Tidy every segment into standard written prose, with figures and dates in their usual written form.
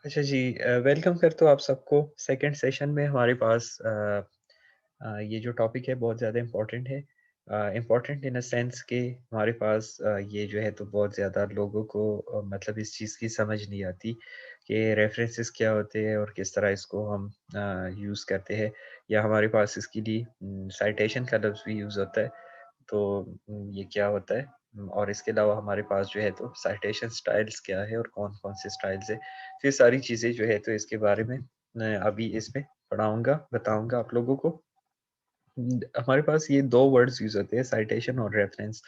अच्छा जी, वेलकम करता हूँ आप सबको। सेकंड सेशन में हमारे पास ये जो टॉपिक है बहुत ज़्यादा इम्पोर्टेंट है। इम्पोर्टेंट इन अ सेंस कि हमारे पास ये जो है तो बहुत ज़्यादा लोगों को मतलब इस चीज़ की समझ नहीं आती कि रेफरेंसेस क्या होते हैं और किस तरह इसको हम यूज़ करते हैं, या हमारे पास इसके लिए साइटेशन का लफ्ज़ भी यूज़ होता है। तो ये क्या होता है? और इसके अलावा हमारे पास जो है तो साइटेशन स्टाइल्स क्या है और कौन-कौन से स्टाइल्स है? तो ये सारी चीज़ें जो है तो इसके बारे में मैं अभी इसमें पढ़ाऊँगा, बताऊँगा आप लोगों को। हमारे पास ये 2 वर्ड्स यूज़ होते हैं, साइटेशन और रेफरेंस।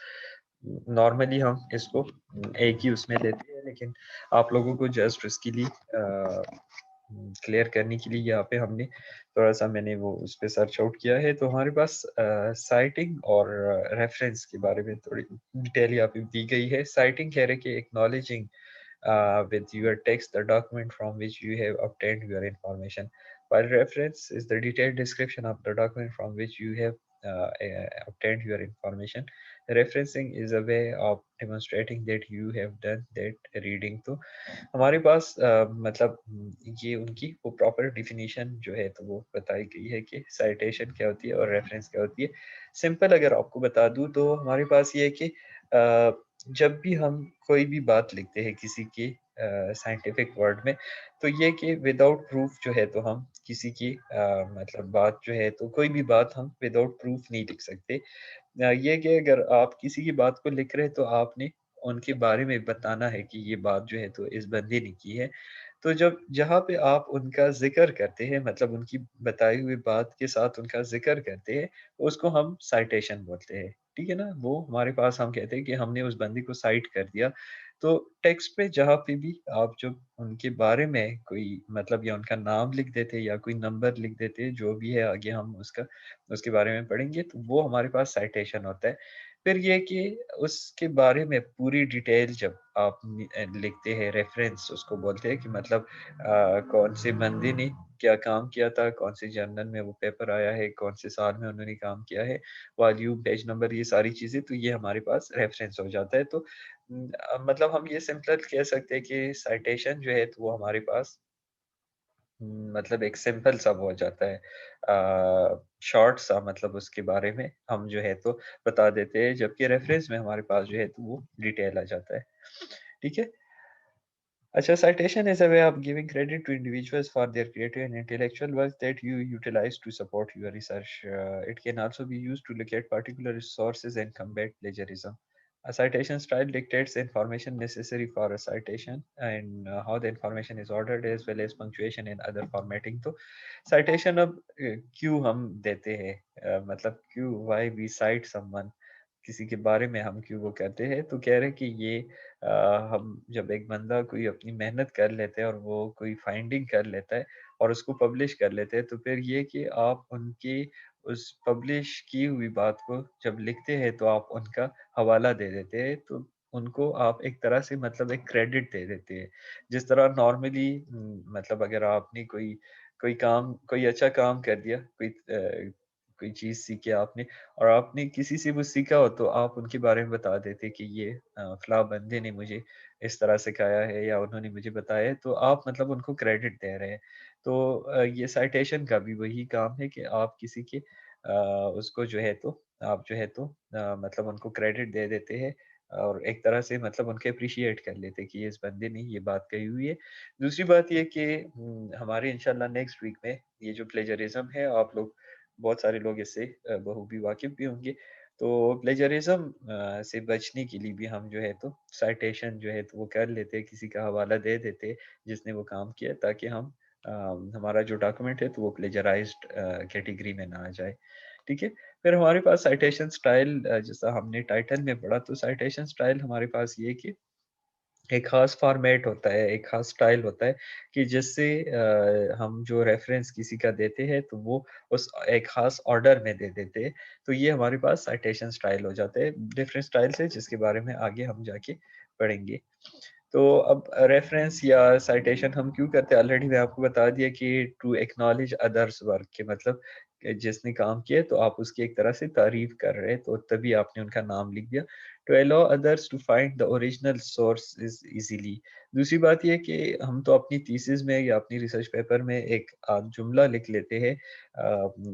नॉर्मली हम इसको एक ही उसमें लेते हैं, लेकिन आप लोगों को जस्ट उसके लिए क्लियर करने के लिए यहाँ पे हमने थोड़ा-सा मैंने वो उस पे सर्च आउट किया है। तो हमारे पास साइटिंग और रेफरेंस के बारे में थोड़ी डिटेल यहाँ पे दी गई है। साइटिंग कह रहे हैं कि acknowledging with your text the document from which you have obtained your information, while reference is the detailed description of the document from which you have obtained your information. Referencing is a way of demonstrating that you have done that reading. तो हमारे पास मतलब ये उनकी वो proper definition जो है तो वो बताई गई है कि साइटेशन क्या होती है और रेफरेंस क्या होती है। सिंपल अगर आपको बता दूँ तो हमारे पास ये है कि जब भी हम कोई भी बात लिखते हैं किसी के साइंटिफिक वर्ड में, तो ये कि विदाउट प्रूफ जो है तो हम किसी की मतलब बात जो है तो कोई भी बात हम विदाउट प्रूफ नहीं लिख सकते। ये कि अगर आप किसी की बात को लिख रहे हैं तो आपने उनके बारे में बताना है कि ये बात जो है तो इस बंदे ने की है। तो जब जहाँ पे आप उनका ज़िक्र करते हैं, मतलब उनकी बताई हुई बात के साथ उनका ज़िक्र करते हैं, उसको हम साइटेशन बोलते हैं। ठीक है ना? वो हमारे पास हम कहते हैं कि हमने उस बंदे को साइट कर दिया। तो टेक्स्ट पे जहाँ पे भी आप जब उनके बारे में कोई मतलब या उनका नाम लिख देते हैं या कोई नंबर लिख देते हैं, जो भी है आगे हम उसके बारे में पढ़ेंगे, तो वो हमारे पास साइटेशन होता है। फिर ये कि उसके बारे में पूरी डिटेल जब आप लिखते हैं, रेफ़रेंस उसको बोलते हैं कि मतलब कौन से बंदे ने क्या काम किया था, कौन से जर्नल में वो पेपर आया है, कौन से साल में उन्होंने काम किया है, वॉल्यूम, पेज नंबर, ये सारी चीज़ें, तो ये हमारे पास रेफ़रेंस हो जाता है। तो मतलब हम ये सिंपल कह सकते हैं कि साइटेशन जो है तो वो हमारे पास मतलब एक सिंपल सा वो हो जाता है, शॉर्ट सा, मतलब उसके बारे में हम जो है तो बता देते हैं, जबकि रेफरेंस में हमारे पास जो है तो वो डिटेल आ जाता है। ठीक है? अच्छा, citation is a way of giving credit to individuals for their creative and intellectual work that you utilize to support your research. It can also be used to locate particular resources and combat plagiarism. A citation style dictates the information necessary for a citation and how the information is ordered, as well as punctuation and other formatting. तो citation अब क्यों हम देते हैं, मतलब क्यों, why we cite someone, किसी के बारे में हम क्यों वो कहते हैं, तो कह रहे हैं कि ये हम जब एक बंदा कोई अपनी मेहनत कर लेते हैं और वो कोई फाइंडिंग कर लेता है और उसको पब्लिश कर लेते हैं, तो फिर ये कि आप उनकी उस पब्लिश की हुई बात को जब लिखते हैं तो आप उनका हवाला दे देते हैं, तो उनको आप एक तरह से मतलब एक क्रेडिट दे देते हैं। जिस तरह नॉर्मली मतलब अगर आपने कोई कोई काम, कोई अच्छा काम कर दिया, कोई चीज़ सीखी आपने और आपने किसी से वो सीखा हो, तो आप उनके बारे में बता देते कि ये फलाँ बंदे ने मुझे इस तरह सिखाया है या उन्होंने मुझे बताया है, तो आप मतलब उनको क्रेडिट दे रहे हैं। तो ये साइटेशन का भी वही काम है कि आप किसी के उसको जो है तो आप जो है तो मतलब उनको क्रेडिट दे देते हैं और एक तरह से मतलब उनके एप्रिशिएट कर लेते हैं कि इस बंदे ने ये बात कही हुई है। दूसरी बात ये कि हमारे इंशाल्लाह नेक्स्ट वीक में ये जो प्लेजरिज़्म है, आप लोग, बहुत सारे लोग इससे बखूबी वाकिफ़ भी होंगे। तो प्लेजरिज़्म से बचने के लिए भी हम जो है तो साइटेशन जो है तो वो कर लेते हैं, किसी का हवाला दे देते हैं जिसने वो काम किया, ताकि हम हमारा जो डॉक्यूमेंट है तो वो प्लेजराइज़्ड कैटेगरी में ना आ जाए। ठीक है? फिर हमारे पास साइटेशन स्टाइल, जैसा हमने टाइटल में पढ़ा, तो साइटेशन स्टाइल हमारे पास ये है कि एक ख़ास फ़ॉर्मेट होता है, एक ख़ास स्टाइल होता है कि जिससे हम जो रेफ़रेंस किसी का देते हैं तो वो उस एक ख़ास ऑर्डर में दे देते हैं। तो ये हमारे पास साइटेशन स्टाइल हो जाता है। डिफरेंट स्टाइल्स है जिसके बारे में आगे हम जाके पढ़ेंगे। तो अब रेफ़रेंस या साइटेशन हम क्यों करते हैं, ऑलरेडी मैं आपको बता दिया कि टू एक्नॉलेज अदर्स वर्क, के मतलब जिसने काम किया तो आप उसकी एक तरह से तारीफ़ कर रहे हैं, तो तभी आपने उनका नाम लिख दिया। To allow others to find the original source is easily. दूसरी बात ये है कि हम तो अपनी थीसिस में या अपनी रिसर्च पेपर में एक आध जुमला लिख लेते हैं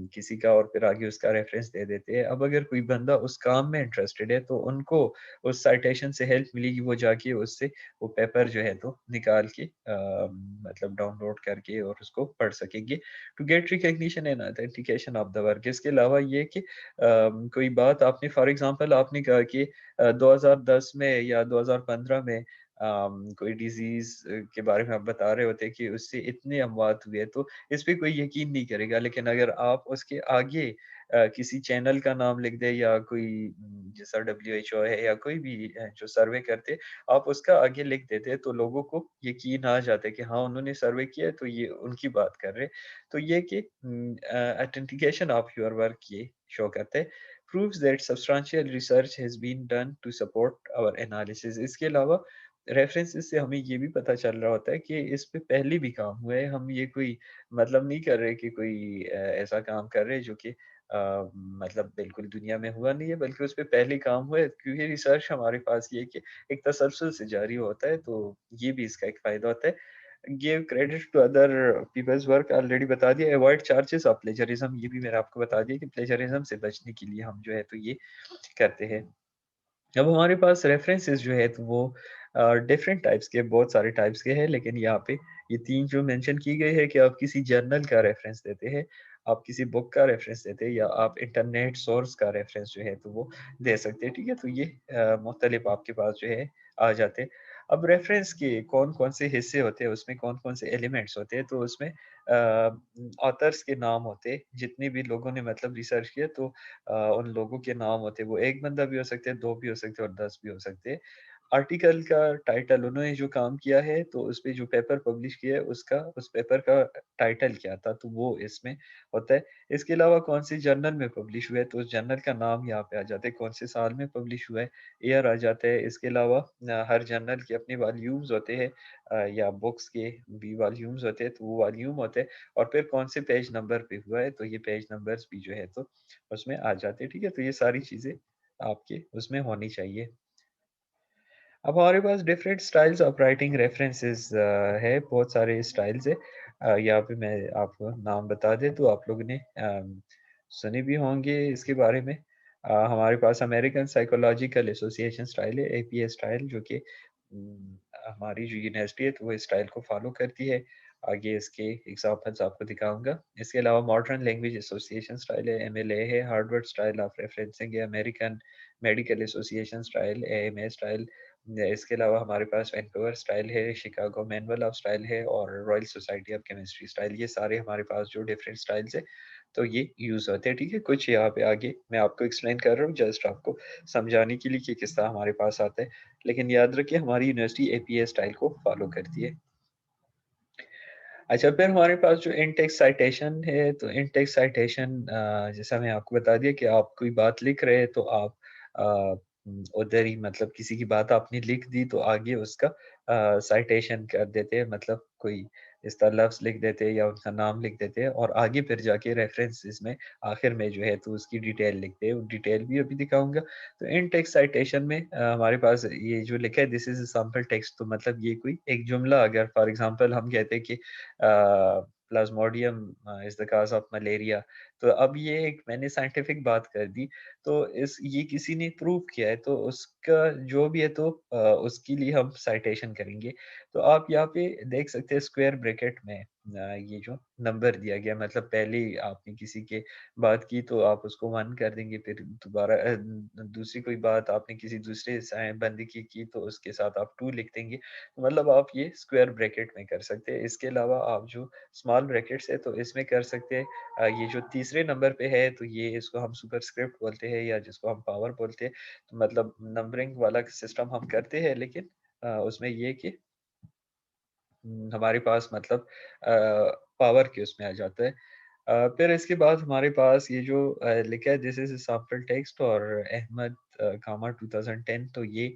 किसी का, और फिर आगे उसका रेफरेंस दे देते हैं। अब अगर कोई बंदा उस काम में इंटरेस्टेड है तो उनको उस साइटेशन से हेल्प मिलेगी, वो जाके उससे वो पेपर जो है तो निकाल के मतलब डाउनलोड करके और उसको पढ़ सकेंगे to get recognition and authentication of the work. इसके अलावा ये कि कोई बात आपने फॉर एग्जांपल आपने कहा कि 2010 में या 2015 में कोई डिजीज के बारे में आप बता रहे होते कि उससे इतने अमवात हुए, तो इस पे कोई यकीन नहीं करेगा। लेकिन अगर आप उसके आगे किसी चैनल का नाम लिख दें या कोई जैसा डब्ल्यूएचओ है या कोई भी जो सर्वे करते, आप उसका आगे लिख देते तो लोगों को यकीन आ जाता है कि हाँ, उन्होंने सर्वे किया है तो ये उनकी बात कर रहे हैं। तो ये कि ऑथेंटिकेशन ऑफ योर वर्क ये शो करता है, proves that substantial research has been done to support our analysis। इसके अलावा रेफरेंसेस से हमें ये भी पता चल रहा होता है कि इस पे पहले भी काम हुआ है। हम ये कोई मतलब नहीं कर रहे कि कोई ऐसा काम कर रहे हैं जो कि मतलब बिल्कुल दुनिया में हुआ नहीं है, बल्कि उस पे पहले काम हुआ है, क्योंकि रिसर्च हमारे पास ये है कि एक तसलसल से जारी होता है, तो ये भी इसका एक फ़ायदा होता है। Give credit to other peoples work already बता दिया। अवॉइड चार्जेस ऑफ प्लेजरिज्म, ये भी मैंने आपको बता दिया कि प्लेजरिज्म से बचने के लिए हम जो है तो ये करते हैं। अब हमारे पास रेफरेंसेस जो है तो वो डिफरेंट टाइप्स के, बहुत सारे टाइप्स के हैं, लेकिन यहाँ पे ये 3 जो मेंशन की गई है कि आप किसी जर्नल का रेफरेंस देते हैं, आप किसी बुक का रेफरेंस देते हैं, या आप इंटरनेट सोर्स का रेफरेंस जो है तो वो दे सकते हैं, ठीक है? तो ये मुख्तलिफ आपके पास जो है आ जाते हैं। अब रेफरेंस के कौन-कौन से हिस्से होते हैं, उसमें कौन-कौन से एलिमेंट्स होते हैं, तो उसमें ऑथर्स के नाम होते हैं, जितने भी लोगों ने मतलब रिसर्च किया, तो उन लोगों के नाम होते हैं, वो 1 बंदा भी हो सकते हैं, 2 भी हो सकते हैं और 10 भी हो सकते हैं। आर्टिकल का टाइटल, उन्होंने जो काम किया है, तो उसपे जो पेपर पब्लिश किया है, उसका उस पेपर का टाइटल क्या था, तो वो इसमें होता है। इसके अलावा कौन से जर्नल में पब्लिश हुआ है, तो उस जर्नल का नाम यहाँ पे आ जाता है, कौन से साल में पब्लिश हुआ है, ईयर आ जाता है। इसके अलावा हर जर्नल के अपने वॉल्यूम्स होते हैं, या बुक्स के भी वॉल्यूम्स होते हैं, तो वो वॉल्यूम होते हैं, और फिर कौन से पेज नंबर पे हुआ है, तो ये पेज नंबर्स भी जो है तो उसमें आ जाते हैं, ठीक है? तो ये सारी चीज़ें आपके उसमें होनी चाहिए। अब हमारे पास different styles of writing references है, बहुत सारे स्टाइल्स है। यहाँ पे मैं आपको नाम बता दें तो आप लोगों ने सुने भी होंगे इसके बारे में। हमारे पास अमेरिकन साइकोलॉजिकल एसोसिएशन स्टाइल है, एपीए स्टाइल, जो कि हमारी जो यूनिवर्सिटी है तो वो इस स्टाइल को फॉलो करती है। आगे इसके एग्जांपल्स आपको दिखाऊंगा। इसके अलावा मॉडर्न लैंग्वेज एसोसिएशन स्टाइल है, एमएलए है, हार्वर्ड स्टाइल ऑफ रेफरेंसिंग है, American medical association style, AMA style. इसके अलावा हमारे पास वैंकूवर स्टाइल है, शिकागो मैनुअल ऑफ स्टाइल है, और royal society of chemistry style. ये सारे हमारे पास जो डिफरेंट स्टाइल्स है तो ये यूज होते हैं, ठीक है? कुछ यहाँ पे आगे मैं आपको एक्सप्लेन कर रहा हूँ जस्ट आपको समझाने के लिए कि किस तरह हमारे पास आता है। लेकिन याद रखिए हमारी यूनिवर्सिटी एपीए स्टाइल को फॉलो करती है। अच्छा, फिर हमारे पास जो इन टेक्स्ट साइटेशन है, तो इन टेक्स्ट साइटेशन जैसा मैं आपको बता दिया कि आप कोई बात लिख रहे हैं तो आप उधर ही मतलब किसी की बात आपने लिख दी तो आगे उसका साइटेशन कर देते हैं, मतलब कोई इस तरह लफ्ज़ लिख देते हैं या उनका नाम लिख देते हैं, और आगे फिर जाके रेफरेंसेस में आखिर में जो है तो उसकी डिटेल लिखते हैं। वो डिटेल भी अभी दिखाऊँगा। तो इन टेक्स्ट साइटेशन में हमारे पास ये जो लिखा है, this is a sample text, तो मतलब ये कोई एक जुमला, अगर फॉर एग्ज़ाम्पल हम कहते हैं कि Plasmodium is the cause of malaria, तो अब ये एक मैंने साइंटिफिक बात कर दी, तो इस ये किसी ने प्रूव किया है, तो उसका जो भी है तो उसके लिए हम साइटेशन करेंगे। तो आप यहाँ पे देख सकते हैं स्क्वायर ब्रैकेट में ये जो नंबर दिया गया, मतलब पहले आपने किसी के बात की तो आप उसको 1 कर देंगे, फिर दोबारा दूसरी कोई बात आपने किसी दूसरे बंदे की तो उसके साथ आप 2 लिख देंगे। मतलब आप ये स्क्वायर ब्रैकेट में कर सकते हैं। इसके अलावा आप जो स्मॉल ब्रैकेट्स है तो इसमें कर सकते हैं। ये जो तीसरे नंबर पे है तो ये इसको हम सुपरस्क्रिप्ट बोलते हैं, या जिसको हम पावर बोलते हैं। तो मतलब नंबरिंग वाला सिस्टम हम करते हैं, लेकिन उसमें ये कि हमारे पास मतलब पावर के उसमें आ जाता है। फिर इसके बाद हमारे पास ये जो लिखा है, this is a sample text, और अहमद कामा 2010, तो ये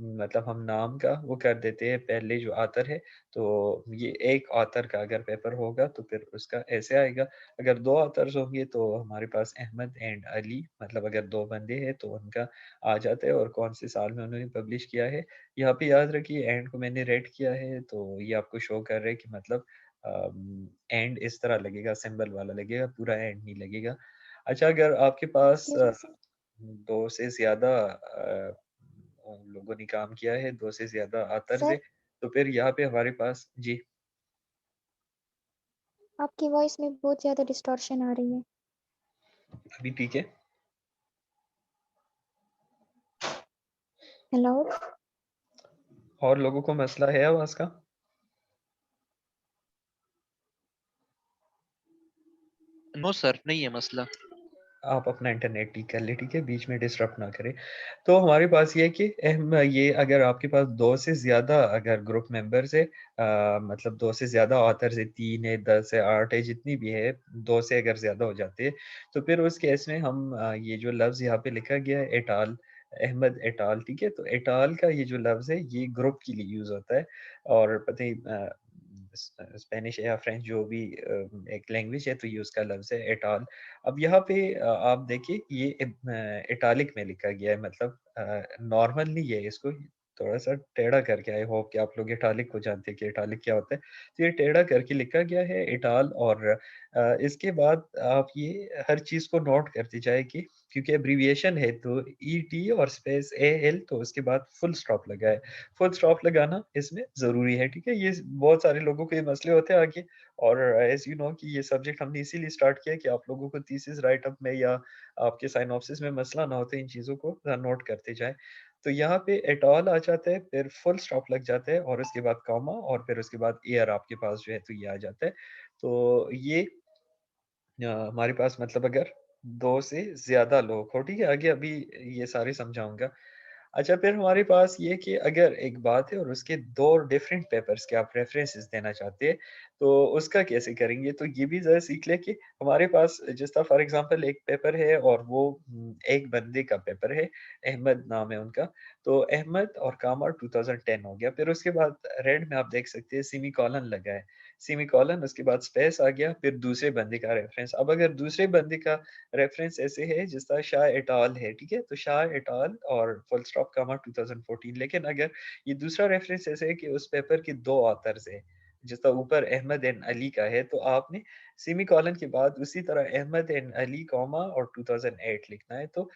मतलब हम नाम का वो कर देते हैं पहले जो ऑथर है, तो ये एक ऑथर का अगर पेपर होगा तो फिर उसका ऐसे आएगा। अगर 2 ऑथर्स होंगे तो हमारे पास अहमद एंड अली, मतलब अगर 2 बंदे हैं तो उनका आ जाता है और कौन से साल में उन्होंने पब्लिश किया है। यहाँ पे याद रखिए एंड को मैंने रेड किया है तो ये आपको शो कर रहा है कि मतलब एंड इस तरह लगेगा, सिंबल वाला लगेगा, पूरा एंड नहीं लगेगा। अच्छा, अगर आपके पास ओके, जैसे 2 से ज़्यादा लोगों ने काम किया है, 2 से ज़्यादा ऑथर्स सर है, तो फिर यहाँ पे हमारे पास जी, आपकी वॉइस में बहुत ज़्यादा डिस्टॉर्शन आ रही है। अभी ठीक है? हेलो? और लोगों को मसला है आवाज़ का? नो सर, नहीं है मसला। आप अपना इंटरनेट ठीक कर लें, ठीक है? बीच में डिस्टर्ब ना करें। तो हमारे पास ये है कि ये अगर आपके पास 2 से ज़्यादा अगर ग्रुप मेंबर्स है, मतलब 2 से ज़्यादा ऑथर्स है, 3 है, 10 है, 8 है, जितनी भी है, 2 से अगर ज़्यादा हो जाते हैं, तो फिर उस केस में हम ये जो लफ्ज़ यहाँ पे लिखा गया है एट अल, अहमद एट अल, ठीक है? तो एट अल का ये जो लफ्ज़ है, ये ग्रुप के लिए यूज़ होता है और पता नहीं स्पेनिश या फ्रेंच जो भी एक लैंग्वेज है, तो ये उसका लफ्ज़ है एट अल। अब यहाँ पे आप देखिए ये इटालिक में लिखा गया है, मतलब नॉर्मल नहीं है, इसको थोड़ा-सा टेढ़ा करके, आई होप कि आप लोग इटालिक को जानते हैं कि इटालिक क्या होता है। तो ये टेढ़ा करके लिखा गया है इटाल और इसके बाद आप ये हर चीज़ को नोट करते जाएँ कि क्योंकि एब्रिविएशन है तो ईटी और स्पेस एएल, तो उसके बाद फुल स्टॉप लगा है। फुल स्टॉप लगाना इसमें ज़रूरी है, ठीक है? ये बहुत सारे लोगों को ये मसले होते हैं आगे और एज़ यू नो कि ये सब्जेक्ट हमने इसीलिए स्टार्ट किया है कि आप लोगों को थीसिस राइट अप में या आपके साइनॉप्सिस में मसला ना हो, तो इन चीज़ों को नोट करते जाएँ। तो यहाँ पे एट ऑल आ जाता है, फिर फुल स्टॉप लग जाता है और उसके बाद कॉमा और फिर उसके बाद एयर आपके पास जो है तो ये आ जाता है। तो ये हमारे पास मतलब अगर 2 से ज़्यादा लोग हो, ठीक है? आगे अभी ये सारे समझाऊँगा। अच्छा, फिर हमारे पास ये कि अगर एक बात है और उसके 2 डिफरेंट पेपर्स के आप रेफरेंसेस देना चाहते हैं, तो उसका कैसे करेंगे? तो ये भी ज़रा सीख लें कि हमारे पास जिस तरह फॉर एग्ज़ाम्पल एक पेपर है और वो एक बंदे का पेपर है, अहमद नाम है उनका, तो अहमद और कामा 2010 हो गया। फिर उसके बाद रेड में आप देख सकते हैं सेमीकोलन लगा है। सेमीकोलन उसके बाद स्पेस आ गया, फिर दूसरे बंदे का रेफरेंस। अब अगर दूसरे बंदे का रेफरेंस ऐसे है जिस तरह शाह एट अल है, ठीक है? तो शाह एट अल और फुल स्टॉप कॉमा 2014, लेकिन अगर ये दूसरा रेफरेंस ऐसे है कि उस पेपर के 2 ऑथर्स हैं, जिस तरह ऊपर अहमद एंड अली का है, तो आपने सेमीकोलन के बाद उसी तरह अहमद एंड अली कॉमा और 2008 लिखना है। तो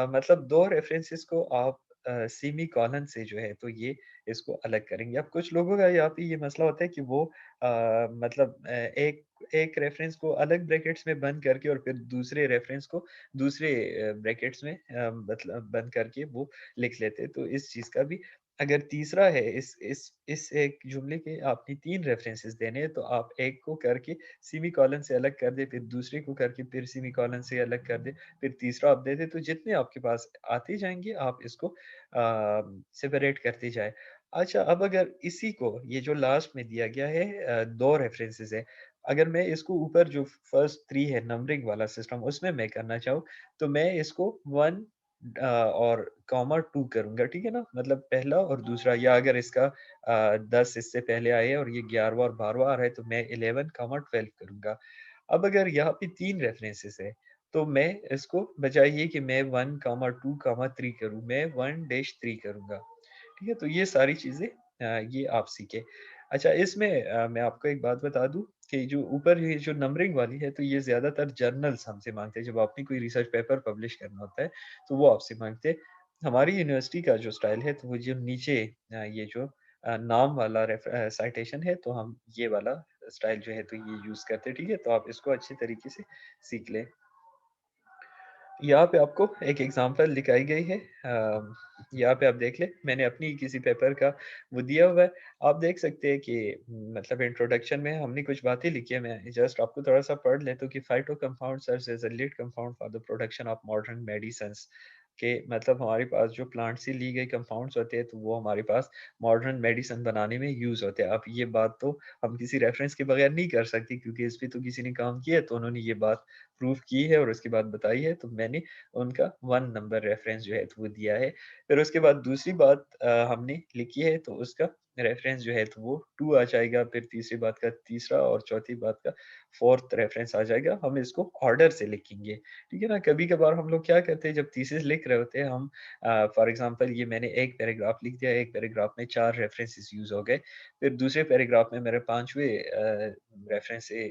मतलब 2 रेफरेंसेस को आप सेमीकोलन से जो है तो ये इसको अलग करेंगे। अब कुछ लोगों का यहाँ पे ये मसला होता है कि वो मतलब एक एक रेफरेंस को अलग ब्रैकेट्स में बंद करके और फिर दूसरे रेफरेंस को दूसरे ब्रैकेट्स में मतलब बंद करके वो लिख लेते हैं। तो इस चीज़ का भी अगर तीसरा है इस एक जुमले के आपने 3 रेफरेंसेस देने हैं, तो आप एक को करके सेमीकोलन से अलग कर दें, फिर दूसरे को करके फिर सेमीकोलन से अलग कर दें, फिर तीसरा आप दे दें, तो जितने आपके पास आते जाएँगे आप इसको सेपरेट करते जाएँ। अच्छा, अब अगर इसी को ये जो लास्ट में दिया गया है 2 रेफरेंसेस है, अगर मैं इसको ऊपर जो फर्स्ट 3 है नंबरिंग वाला सिस्टम उसमें मैं करना चाहूँ, तो मैं इसको 1 और कॉमा 2 करूँगा, ठीक है ना? मतलब पहला और दूसरा, या अगर इसका 10 इससे पहले आए और ये 11वाँ और 12वाँ आ रहा है तो मैं 11 कॉमा 12 करूँगा। अब अगर यहाँ पे 3 रेफरेंसेस है, तो मैं इसको बजाय ये कि मैं 1 कॉमा 2 कॉमा 3 करूँ, मैं 1 डैश 3 करूँगा। ठीक है? तो ये सारी चीज़ें ये आप सीखें। अच्छा, इसमें मैं आपको एक बात बता दूँ कि जो ऊपर ये जो नंबरिंग वाली है, तो ये ज़्यादातर जर्नल्स हमसे माँगते हैं। जब आपने कोई रिसर्च पेपर पब्लिश करना होता है, तो वो आपसे माँगते हैं। हमारी यूनिवर्सिटी का जो स्टाइल है, तो वो जो नीचे ये जो नाम वाला साइटेशन है, तो हम ये वाला स्टाइल जो है, तो ये यूज़ करते हैं, ठीक है? तो आप इसको अच्छे तरीके से सीख लें। यहाँ पे आपको एक एग्ज़ाम्पल दिखाई गई है। यहाँ पे आप देख लें, मैंने अपनी किसी पेपर का वो दिया हुआ है। आप देख सकते हैं कि मतलब इंट्रोडक्शन में हमने कुछ बातें लिखी है, मैं जस्ट आपको थोड़ा-सा पढ़ लेता हूँ कि phytocompound serves as a lead compound for the production of modern medicines. कि मतलब हमारे पास जो प्लांट से ली गई कंपाउंड्स होते हैं, तो वो हमारे पास मॉडर्न मेडिसिन बनाने में यूज़ होते हैं। अब ये बात तो हम किसी रेफ़रेंस के बगैर नहीं कर सकते क्योंकि इस पे तो किसी ने काम किया है, तो उन्होंने ये बात प्रूव की है और उसके बाद बताई है, तो मैंने उनका 1 नंबर रेफ़रेंस जो है तो वो दिया है। फिर उसके बाद दूसरी बात हमने लिखी है, तो उसका रेफ़रेंस जो है तो वो 2 आ जाएगा, फिर तीसरी बात का तीसरा और चौथी बात का 4th रेफ़रेंस आ जाएगा। हम इसको ऑर्डर से लिखेंगे, ठीक है ना? कभी-कभार हम लोग क्या करते हैं जब थीसिस लिख रहे होते हैं हम फॉर एग्ज़ाम्पल ये मैंने एक पैराग्राफ लिख दिया, एक पैराग्राफ में 4 रेफ़रेंसेस यूज़ हो गए, फिर दूसरे पैराग्राफ में मेरे 5वें रेफ़रेंस से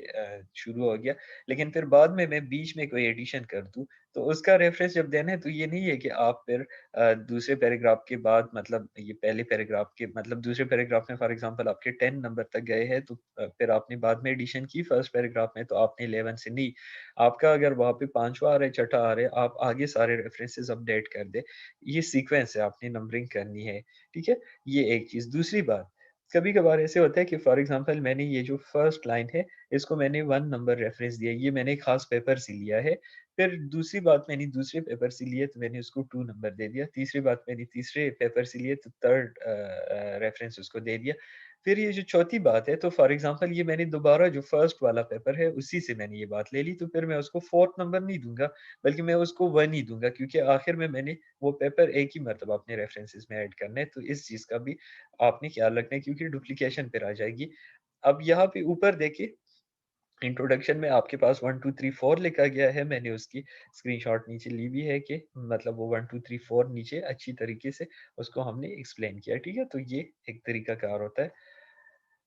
शुरू हो गया, लेकिन फिर बाद में मैं बीच में कोई एडिशन कर दूँ, तो उसका रेफ़रेंस जब देना है तो ये नहीं है कि आप फिर दूसरे पैराग्राफ के बाद मतलब ये पहले पैराग्राफ के मतलब दूसरे पैराग्राफ में फॉर एग्ज़ाम्पल आपके 10 नंबर तक गए हैं, तो फिर आपने बाद में एडिशन की फर्स्ट पैराग्राफ में, तो आपने 11 से नहीं, आपका अगर वहाँ पे 5वां आ रहा है, छठा आ रहा है, आप आगे सारे रेफ़रेंसेस अपडेट कर दें। ये सीक्वेंस है, आपने नंबरिंग करनी है, ठीक है? ये एक चीज़। दूसरी बात, कभी-कभार ऐसे होता है कि फॉर एग्ज़ाम्पल मैंने ये जो फर्स्ट लाइन है, इसको मैंने 1 नंबर रेफ़रेंस दिया, ये मैंने ख़ास पेपर से लिया है। फिर दूसरी बात मैंने दूसरे पेपर से लिए, तो मैंने उसको 2 नंबर दे दिया। तीसरी बात मैंने तीसरे पेपर से लिए, तो 3rd रेफ़रेंस उसको दे दिया। फिर ये जो चौथी बात है, तो फॉर एग्ज़ाम्पल ये मैंने दोबारा जो फर्स्ट वाला पेपर है, उसी से मैंने ये बात ले ली, तो फिर मैं उसको 4th नंबर नहीं दूँगा, बल्कि मैं उसको 1 ही दूँगा क्योंकि आखिर में मैंने वो पेपर एक ही मर्तबा अपने रेफ़रेंसेस में ऐड करना है, तो इस चीज़ का भी आपने ख्याल रखना है क्योंकि डुप्लीकेशन फिर आ जाएगी। अब यहाँ पे ऊपर देखिए इंट्रोडक्शन में आपके पास 1, 2, 3, 4 लिखा गया है, मैंने उसकी स्क्रीनशॉट नीचे ली भी है कि मतलब वो 1, 2, 3, 4 नीचे अच्छी तरीके से उसको हमने एक्सप्लेन किया, ठीक है? तो ये एक तरीकाकार होता है।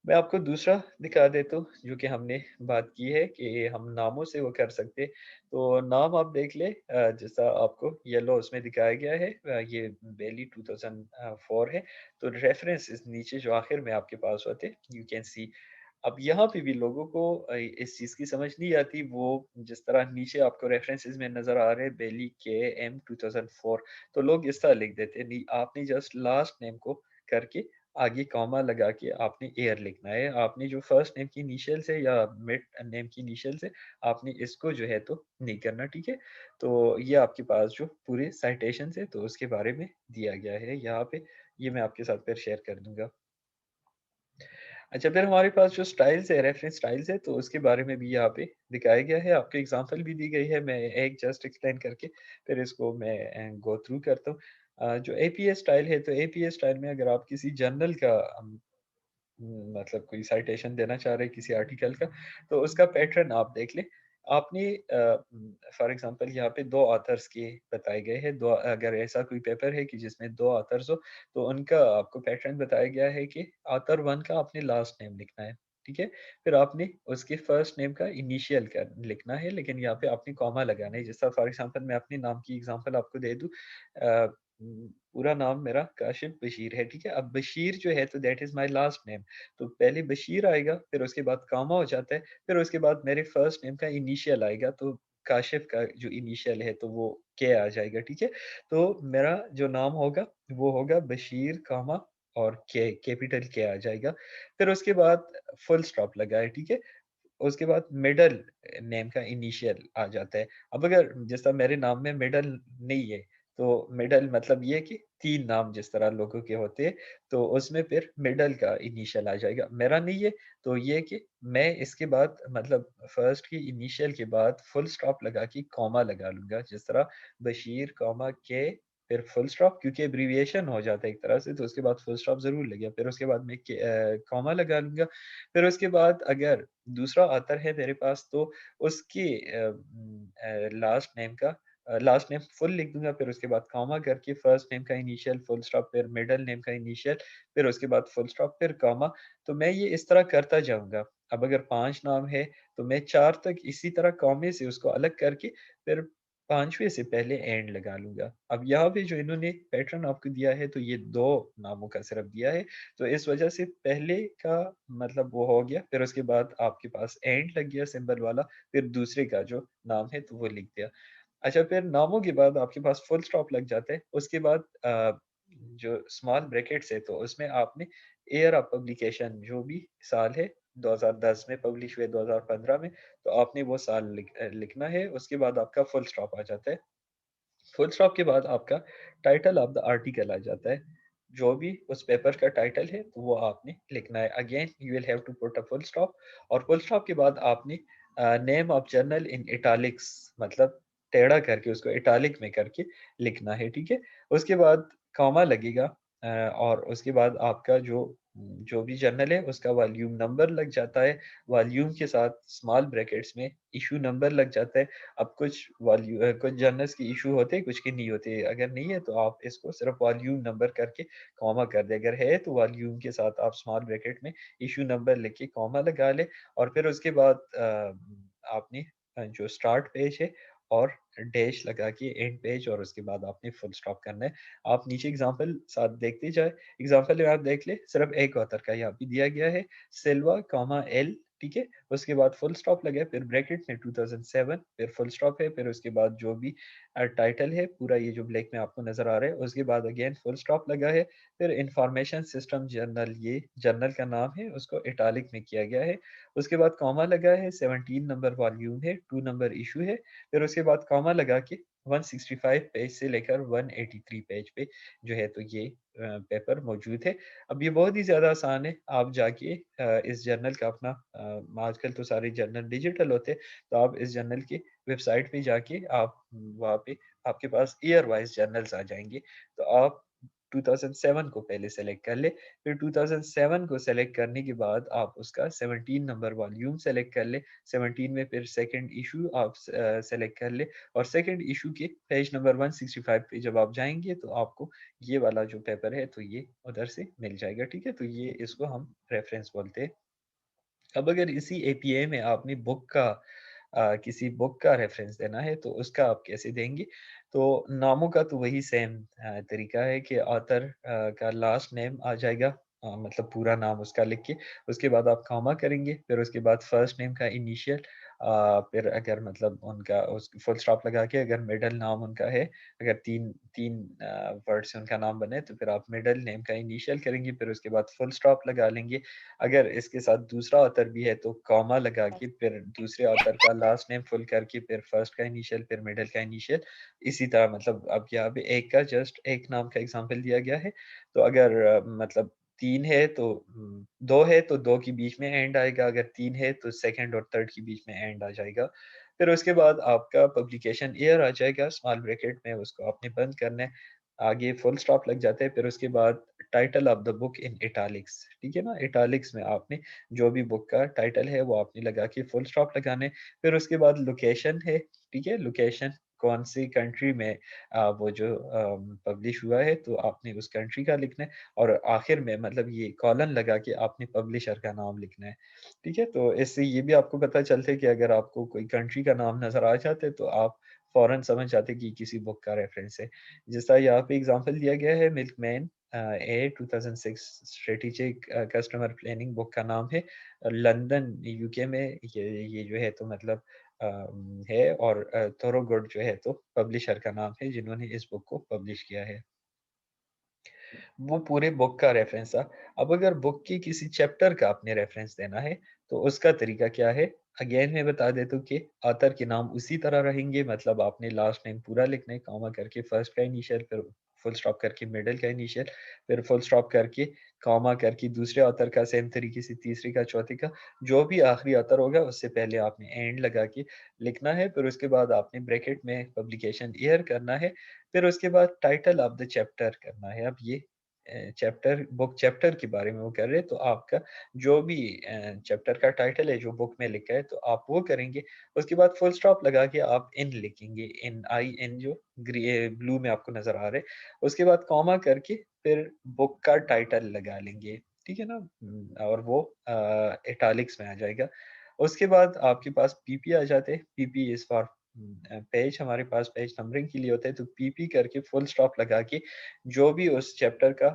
मैं आपको दूसरा दिखा देता हूँ, जो कि हमने बात की है कि हम नामों से वो कर सकते हैं। तो नाम आप देख लें जैसा आपको येलो उसमें दिखाया गया है ये बेली 2004 है। तो रेफरेंसेस नीचे जो आखिर में आपके पास होते हैं, यू कैन सी अब यहाँ पे भी लोगों को इस चीज़ की समझ नहीं आती, वो जिस तरह नीचे आपको रेफरेंसेस में नज़र आ रहे हैं बेली केएम 2004 तो लोग इस तरह लिख देते हैं, नहीं आपने जस्ट लास्ट नेम को करके आगे कॉमा लगा के आपने एयर लिखना है। आपने जो फर्स्ट नेम की इनिशियल्स है या मिड नेम की इनिशियल्स है, आपने इसको जो है तो नहीं करना, ठीक है? तो ये आपके पास जो पूरे साइटेशंस है, तो उसके बारे में दिया गया है यहाँ पे। ये मैं आपके साथ फिर शेयर कर दूँगा। अच्छा, फिर हमारे पास जो स्टाइल्स है, रेफरेंस स्टाइल्स है, तो उसके बारे में भी यहाँ पे दिखाया गया है। आपको एग्ज़ाम्पल भी दी गई है। मैं एक जस्ट एक्सप्लेन करके फिर इसको मैं गो थ्रू करता हूँ। जो एपीए स्टाइल है, तो एपीए स्टाइल में अगर आप किसी जर्नल का मतलब कोई साइटेशन देना चाह रहे हैं किसी आर्टिकल का, तो उसका पैटर्न आप देख लें। आपने फॉर एग्ज़ाम्पल यहाँ पे 2 ऑथर्स के बताए गए हैं। 2 अगर ऐसा कोई पेपर है कि जिसमें 2 ऑथर्स हो, तो उनका आपको पैटर्न बताया गया है कि ऑथर 1 का आपने लास्ट नेम लिखना है, ठीक है? फिर आपने उसके फर्स्ट नेम का इनिशियल कर लिखना है, लेकिन यहाँ पे आपने कॉमा लगाना है। जैसा फॉर एग्ज़ाम्पल मैं अपने नाम की एग्ज़ाम्पल आपको दे दूँ पूरा नाम मेरा काशिफ़ बशीर है, ठीक है? अब बशीर जो है तो that is my last name तो पहले बशीर आएगा, फिर उसके बाद कामा हो जाता है, फिर उसके बाद मेरे फर्स्ट नेम का इनिशियल आएगा, तो काशिफ़ का जो इनिशियल है, तो वो के आ जाएगा, ठीक है? तो मेरा जो नाम होगा, वो होगा बशीर, कामा और कैपिटल के आ जाएगा। फिर उसके बाद फुल स्टॉप लगा है, ठीक है? उसके बाद मिडल नेम का इनिशियल आ जाता है। अब अगर जैसा मेरे नाम में मिडल नहीं है, तो मिडल मतलब ये कि 3 नाम जिस तरह लोगों के होते हैं, तो उसमें फिर मिडल का इनिशियल आ जाएगा। मेरा नहीं है, तो ये कि मैं इसके बाद मतलब फर्स्ट की इनिशियल के बाद फुल स्टॉप लगा के कॉमा लगा लूँगा। जिस तरह बशीर, कॉमा के फिर फुल स्टॉप क्योंकि एब्रिविएशन हो जाता है एक तरह से, तो उसके बाद फुल स्टॉप ज़रूर लगेगा। फिर उसके बाद मैं कॉमा लगा लूँगा। फिर उसके बाद अगर दूसरा ऑथर है मेरे पास तो उसके लास्ट नेम फुल लिख दूँगा, फिर उसके बाद कॉमा करके फर्स्ट नेम का इनिशियल, फुल स्टॉप, फिर मिडल नेम का इनिशियल, फिर उसके बाद फुल स्टॉप, फिर कॉमा। तो मैं ये इस तरह करता जाऊँगा। अब अगर 5 नाम है, तो मैं 4 तक इसी तरह कॉमे से उसको अलग करके फिर 5वें से पहले एंड लगा लूँगा। अब यहाँ पे जो इन्होंने पैटर्न आपको दिया है, तो ये 2 नामों का सिर्फ दिया है। तो इस वजह से पहले का मतलब वो हो गया, फिर उसके बाद आपके पास एंड लग गया सिंबल वाला, फिर दूसरे का जो नाम है तो वो लिख दिया। अच्छा फिर नामों के बाद आपके पास फुल स्टॉप लग जाता है, उसके बाद जो स्मॉल ब्रैकेट्स है तो उसमें आपने ईयर ऑफ पब्लिकेशन जो भी साल है 2010 में पब्लिश हुए 2015 में, तो आपने वो साल लिखना है, उसके बाद आपका फुल स्टॉप आ जाता है। फुल स्टॉप के बाद आपका टाइटल ऑफ द आर्टिकल आ जाता है। जो भी उस पेपर का टाइटल है तो वो आपने लिखना है। Again you will have to put a full stop, और फुल स्टॉप के बाद आपने name of journal in italics, मतलब टेढ़ा करके उसको इटालिक में करके लिखना है, ठीक है। उसके बाद कॉमा लगेगा, और उसके बाद आपका जो जो भी जर्नल है उसका वॉल्यूम नंबर लग जाता है। वॉल्यूम के साथ स्मॉल ब्रैकेट्स में इशू नंबर लग जाता है। अब कुछ जर्नल्स की इशू होते हैं, कुछ की नहीं होती। अगर नहीं है तो आप इसको सिर्फ वॉल्यूम नंबर करके कॉमा कर दें। अगर है तो वॉल्यूम के साथ आप स्मॉल ब्रैकेट में इशू नंबर लिख के कॉमा लगा लें। और फिर उसके बाद आपने जो स्टार्ट पेज है और डैश लगा के एंड पेज, और उसके बाद आपने फुल स्टॉप करना है। आप नीचे एग्जांपल साथ देखते जाए। एग्जांपल में आप देख ले, सिर्फ एक ऑथर का यहाँ पे दिया गया है, सिल्वा कॉमा एल, ठीक है। उसके बाद फुल स्टॉप लगा है, फिर ब्रैकेट में 2007, फिर फुल स्टॉप है, फिर उसके बाद जो भी टाइटल है पूरा ये जो ब्लैक में आपको नजर आ रहा है, उसके बाद अगेन फुल स्टॉप लगा है। फिर इंफॉर्मेशन सिस्टम जर्नल, ये जर्नल का नाम है, उसको इटालिक में किया गया है। उसके बाद कॉमा लगा है, 17 नंबर वॉल्यूम है, 2 नंबर इशू है। फिर उसके बाद कॉमा लगा के 165 पेज से लेकर 183 पेज पे जो है तो ये पेपर मौजूद है। अब ये बहुत ही ज़्यादा आसान है। आप जाके इस जर्नल का अपना आजकल तो सारे जर्नल डिजिटल होते हैं, तो आप इस जर्नल की वेबसाइट पे जाके आप वहाँ पे आपके पास ईयर वाइज़ जर्नल्स आ जाएँगे। तो आप 2007 को पहले सेलेक्ट कर लें, फिर 2007 को सेलेक्ट करने के बाद आप उसका 17 नंबर वॉल्यूम सेलेक्ट कर लें। 17 में फिर सेकंड इश्यू आप सेलेक्ट कर लें, और सेकंड इश्यू के पेज नंबर 165 पे जब आप जाएँगे तो आपको ये वाला जो पेपर है तो ये उधर से मिल जाएगा, ठीक है? तो ये इसको हम रेफरेंस बोलते हैं। अब अगर इसी एपीए में आपने किसी बुक का रेफरेंस देना है तो उसका आप कैसे देंगे? तो नामों का तो वही सेम तरीका है कि ऑथर का लास्ट नेम आ जाएगा, मतलब पूरा नाम उसका लिख के, उसके बाद आप कॉमा करेंगे, फिर उसके बाद फर्स्ट नेम का इनिशियल, फिर अगर मतलब उनका उस फुल स्टॉप लगा के अगर मिडल नाम उनका है, अगर 3 वर्ड से उनका नाम बने तो फिर आप मिडल नेम का इनिशियल करेंगे, फिर उसके बाद फुल स्टॉप लगा लेंगे। अगर इसके साथ दूसरा ऑथर भी है तो कॉमा लगा के फिर दूसरे ऑथर का लास्ट नेम फुल करके फिर फर्स्ट का इनिशियल फिर मिडल का इनिशियल, इसी तरह मतलब अब यहाँ पे एक का जस्ट एक नाम का एग्जांपल दिया गया है। तो अगर मतलब 3 है तो 2 है तो 2 के बीच में एंड आएगा, अगर 3 है तो सेकंड और थर्ड के बीच में एंड आ जाएगा। फिर उसके बाद आपका पब्लिकेशन ईयर आ जाएगा, स्मॉल ब्रैकेट में उसको आपने बंद करना है। आगे फुल स्टॉप लग जाता है, फिर उसके बाद title of the book in italics, ठीक है ना? इटालिक्स में आपने जो भी बुक का टाइटल है वो आपने लगा के फुल स्टॉप लगाने। फिर उसके बाद लोकेशन है, ठीक है? लोकेशन कौन सी कंट्री में वो जो पब्लिश हुआ है तो आपने उस कंट्री का लिखना है, और आखिर में मतलब ये कॉलन लगा के आपने पब्लिशर का नाम लिखना है, ठीक है? तो इससे ये भी आपको पता चलता है कि अगर आपको कोई कंट्री का नाम नज़र आ जाता है तो आप फ़ौरन समझ जाते हैं कि किसी बुक का रेफ़रेंस है। जिस तरह यहाँ पे एग्ज़ाम्पल दिया गया है, milkman A 2006 strategic customer planning book का नाम है। लंदन यूके में ये जो है तो मतलब है, और थोरोगुड जो है तो पब्लिशर का नाम है जिन्होंने इस बुक को पब्लिश किया है। वो पूरे बुक का रेफ़रेंस था। अब अगर बुक की किसी चैप्टर का आपने रेफ़रेंस देना है, तो उसका तरीका क्या है? अगेन मैं बता देता हूँ कि ऑथर के नाम उसी तरह रहेंगे, मतलब आपने लास्ट नेम पूरा लिखना है, कॉमा करके फर्स्ट का इनिशियल, फिर फुल स्टॉप करके मिडल का इनिशियल, फिर फुल स्टॉप करके कॉमा करके दूसरे ऑथर का सेम तरीके से तीसरे का, चौथे का, जो भी आखिरी ऑथर होगा उससे पहले आपने एंड लगा के लिखना है। फिर उसके बाद आपने ब्रैकेट में पब्लिकेशन ईयर करना है, फिर उसके बाद टाइटल ऑफ द चैप्टर करना है। अब ये चैप्टर बुक चैप्टर के बारे में वो कर रहे हैं, तो आपका जो भी चैप्टर का टाइटल है जो बुक में लिखा है तो आप वो करेंगे। उसके बाद फुल स्टॉप लगा के आप इन लिखेंगे, इन आई एन जो ब्लू में आपको नज़र आ रहा है। उसके बाद कॉमा करके फिर बुक का टाइटल लगा लेंगे, ठीक है ना? और वो इटालिक्स में आ जाएगा। उसके बाद आपके पास पीपी आ जाते हैं, पीपी इज़ फॉर पेज, हमारे पास पेज नंबरिंग के लिए होता है, तो पीपी करके फुल स्टॉप लगा के जो भी उस चैप्टर का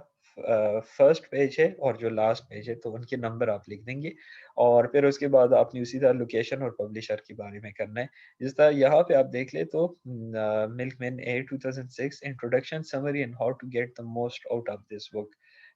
फर्स्ट पेज है और जो लास्ट पेज है तो उनके नंबर आप लिख देंगे, और फिर उसके बाद आपने उसी तरह लोकेशन और पब्लिशर के बारे में करना है। जिस तरह यहाँ पे आप देख ले तो Milkman A 2006 introduction summary and how to get the most out of this book,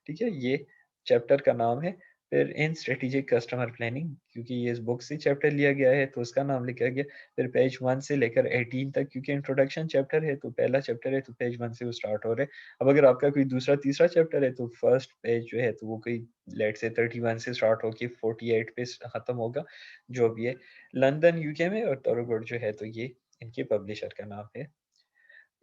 ठीक है? ये चैप्टर का नाम है। फिर इन स्ट्रेटेजिक कस्टमर प्लानिंग, क्योंकि ये इस बुक से चैप्टर लिया गया है तो उसका नाम लिखा गया। फिर पेज 1 से लेकर 18 तक, क्योंकि इंट्रोडक्शन चैप्टर है तो पहला चैप्टर है तो पेज 1 से वो स्टार्ट हो रहा है। अब अगर आपका कोई दूसरा तीसरा चैप्टर है तो फर्स्ट पेज जो है तो वो कोई लेट से 31 से स्टार्ट होके 48 पे खत्म होगा, जो भी है। लंदन यूके में, और तोरगोड जो है तो ये इनके पब्लिशर का नाम है।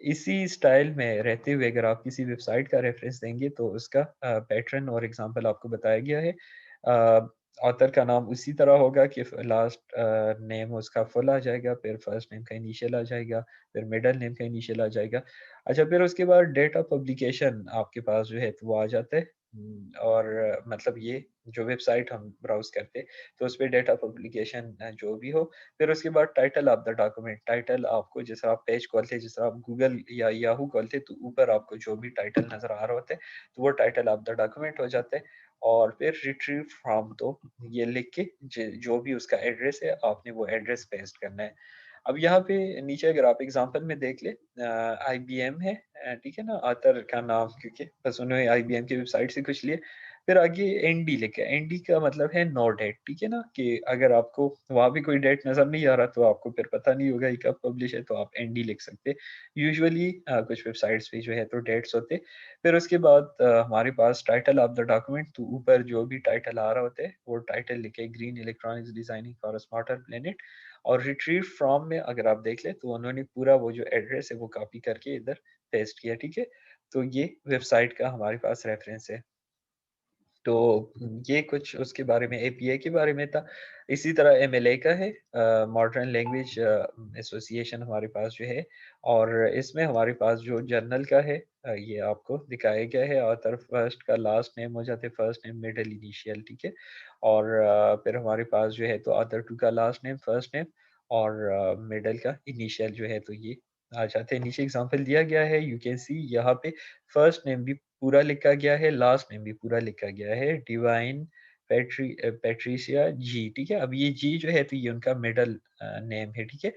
इसी स्टाइल में रहते हुए अगर आप किसी वेबसाइट का रेफरेंस देंगे तो उसका पैटर्न और एग्जांपल आपको बताया गया है। ऑथर का नाम उसी तरह होगा कि लास्ट नेम उसका फुल आ जाएगा, फिर फर्स्ट नेम का इनिशियल आ जाएगा, फिर मिडल नेम का इनिशियल आ जाएगा। अच्छा, फिर उसके बाद डेट ऑफ पब्लिकेशन आपके पास जो है तो वो आ जाता है। और मतलब ये जो वेबसाइट हम ब्राउज़ करते हैं तो उसपे डेट ऑफ पब्लिकेशन जो भी हो। फिर उसके बाद title of the document, title आपको जैसा आप पेज खोलते हैं, जैसा आप गूगल या याहू खोलते हैं तो ऊपर आपको जो भी टाइटल नज़र आ रहा होता है तो वो टाइटल ऑफ द डॉक्यूमेंट हो जाता है। और फिर रिट्रीव फ्रॉम, तो ये लिख के जो भी उसका एड्रेस है आपने वो एड्रेस पेस्ट करना है। अब यहाँ पे नीचे अगर आप एग्जांपल में देख ले, आईबीएम है, ठीक है ना, ऑथर का नाम, क्योंकि बस उन्होंने आईबीएम की वेबसाइट से कुछ लिए। फिर आगे एनडी लिखा है, एनडी का मतलब है नो डेट, ठीक है ना, कि अगर आपको वहाँ भी कोई डेट नज़र नहीं आ रहा तो आपको फिर पता नहीं होगा ये कब पब्लिश है, तो आप एनडी लिख सकते हैं। यूजुअली कुछ वेबसाइट्स पे जो है तो डेट्स होते। फिर उसके बाद हमारे पास टाइटल ऑफ द डॉक्यूमेंट, तो ऊपर जो भी टाइटल आ रहा होता है वो टाइटल लिखे, green electronics designing for a smarter planet. और रिट्रीव फ्रॉम में अगर आप देख लें तो उन्होंने पूरा वो जो एड्रेस है वो कॉपी करके इधर पेस्ट किया, ठीक है। तो ये वेबसाइट का हमारे पास रेफरेंस है। तो ये कुछ उसके बारे में, एपीआई के बारे में था। इसी तरह एमएलए का है, मॉडर्न लैंग्वेज एसोसिएशन हमारे पास जो है। और इसमें हमारे पास जो जर्नल का है, ये आपको दिखाया गया है। ऑथर फर्स्ट का लास्ट नेम हो जाते, फर्स्ट नेम मिडिल इनिशियल, ठीक है। और फिर हमारे पास जो है तो ऑथर टू का लास्ट नेम फर्स्ट नेम और मिडल का इनिशियल जो है तो ये आ जाते हैं। नीचे एग्जांपल दिया गया है, यू कैन सी, यहाँ पे फर्स्ट नेम भी पूरा लिखा गया है, लास्ट नेम भी पूरा लिखा गया है, डिवाइन पैट्रिशिया जी, ठीक है। अब ये जी जो है तो ये उनका मिडल नेम है, ठीक है।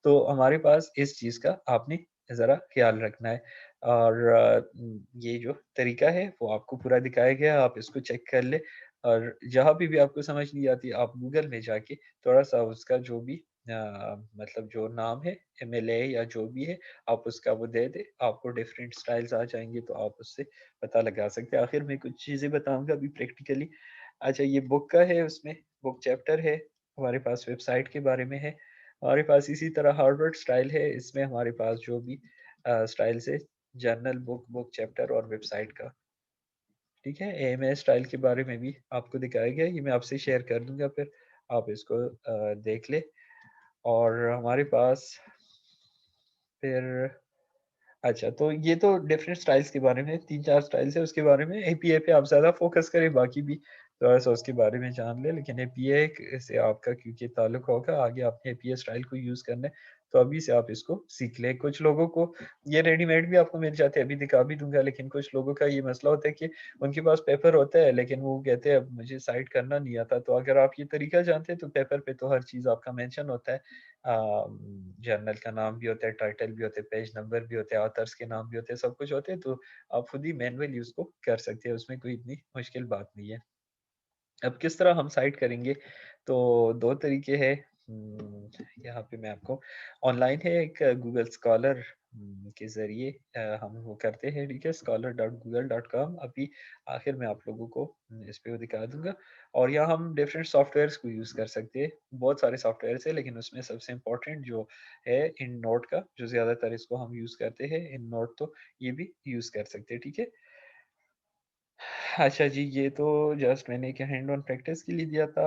तो हमारे पास इस चीज़ का आपने ज़रा ख्याल रखना है। और ये जो तरीका है वो आपको पूरा दिखाया गया है, आप इसको चेक कर ले। और जहाँ भी आपको समझ नहीं आती, आप गूगल में जाके थोड़ा-सा उसका जो भी मतलब जो नाम है, एमएलए या जो भी है, आप उसका वो दे दें, आपको डिफरेंट स्टाइल्स आ जाएँगे तो आप उससे पता लगा सकते हैं। आखिर में कुछ चीज़ें बताऊँगा अभी प्रैक्टिकली। अच्छा, ये बुक का है, उसमें बुक चैप्टर है, हमारे पास वेबसाइट के बारे में है, हमारे पास इसी तरह हार्वर्ड स्टाइल है, इसमें हमारे पास जो भी स्टाइल्स है, जर्नल, बुक, बुक चैप्टर और वेबसाइट का, ठीक है। एएमएस स्टाइल के बारे में भी आपको दिखाया गया है, ये मैं आपसे शेयर कर दूँगा, फिर आप इसको देख लें। और हमारे पास फिर अच्छा, तो ये तो डिफरेंट स्टाइल्स के बारे में 3-4 स्टाइल्स है, उसके बारे में। एपीए पे आप ज़्यादा फ़ोकस करें, बाकी भी थोड़ा-सा उसके बारे में जान लें। लेकिन एपीए से आपका क्योंकि ताल्लुक होगा, आगे आपने एपीए स्टाइल को यूज़ करना है, तो अभी से आप इसको सीख लें। कुछ लोगों को ये रेडीमेड भी आपको मिल जाते हैं, अभी दिखा भी दूँगा, लेकिन कुछ लोगों का ये मसला होता है कि उनके पास पेपर होता है, लेकिन वो कहते हैं, "अब मुझे साइट करना नहीं आता।" तो अगर आप ये तरीका जानते हैं, तो पेपर पे तो हर चीज़ आपका मेंशन होता है। जर्नल का नाम भी होता है, टाइटल भी होते हैं, पेज नंबर भी होते हैं, ऑथर्स के नाम भी होते हैं, सब कुछ होते हैं, तो आप खुद ही मैनुअली उसको कर सकते हैं, उसमें कोई इतनी मुश्किल बात नहीं है। अब किस तरह हम साइट करेंगे? तो 2 तरीके हैं। यहाँ पे मैं आपको ऑनलाइन है एक गूगल स्कॉलर के ज़रिए हम वो करते हैं, ठीक है? scholar.google.com, अभी आखिर में आप लोगों को इस पे वो दिखा दूँगा। और यहाँ हम डिफरेंट सॉफ्टवेयर्स को यूज़ कर सकते हैं। बहुत सारे सॉफ्टवेयर्स हैं, लेकिन उसमें सबसे इम्पोर्टेंट जो है इननोट का, जो ज़्यादातर इसको हम यूज़ करते हैं, इननोट, तो ये भी यूज़ कर सकते हैं, ठीक है? अच्छा जी, ये तो जस्ट मैंने एक हैंड ऑन प्रैक्टिस के लिए दिया था।